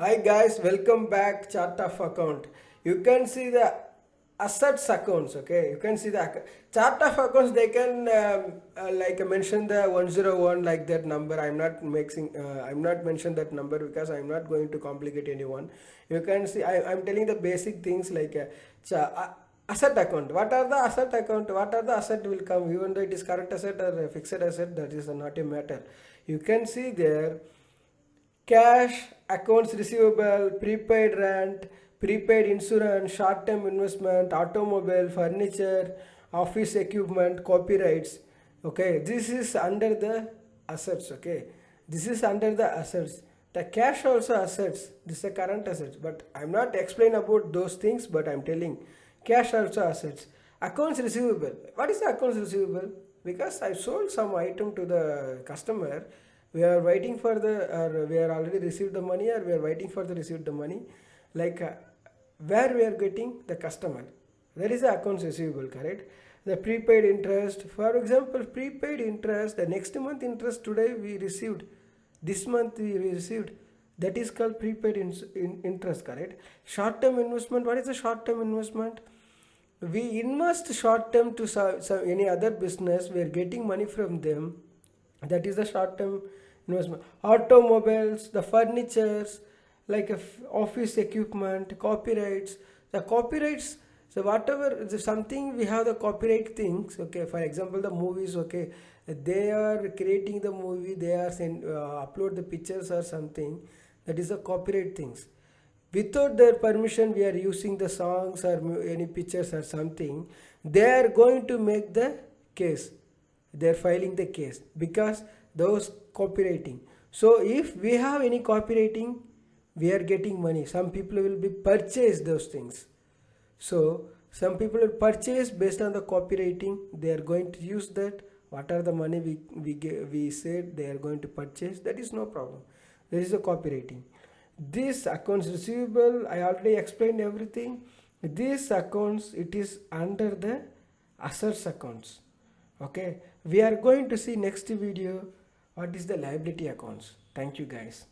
Hi guys, welcome back. Chart of account. You can see the assets accounts. Okay, you can see the chart of accounts. They can mention the 101 like that number. I'm not mention that number because I'm not going to complicate anyone. You can see I'm telling the basic things like asset account. What are the asset account? What are the asset will come? Even though it is current asset or a fixed asset, that is not a matter. You can see there cash, accounts receivable, prepaid rent, prepaid insurance, short-term investment, automobile, furniture, office equipment, copyrights. Okay, this is under the assets. Okay, this is under the assets. The cash also assets. This is a current assets. But I'm not explaining about those things. But I'm telling cash also assets. Accounts receivable. What is the accounts receivable? Because I sold some item to the customer, we are waiting for the, or we are already received the money, or we are waiting for the received the money, like where we are getting the customer, that is the accounts receivable, correct? The prepaid interest, for example, prepaid interest, the next month interest today we received, this month we received, that is called prepaid interest, correct? Short term investment, what is the short term investment? We invest short term to any other business, we are getting money from them, that is the short term investment. Automobiles, the furnitures, like office equipment, copyrights, the copyrights, so whatever something we have the copyright things, okay, for example the movies, okay, they are creating the movie, they are upload the pictures or something, that is the copyright things. Without their permission we are using the songs or any pictures or something, they are going to make the case, they are filing the case because those copywriting. So if we have any copywriting, we are getting money. Some people will be purchase those things. So some people will purchase based on the copywriting, they are going to use that. What are the money we said they are going to purchase, that is no problem. There is a copywriting. This accounts receivable, I already explained everything. This accounts, it is under the assets accounts. Okay, we are going to see next video what is the liability accounts. Thank you guys.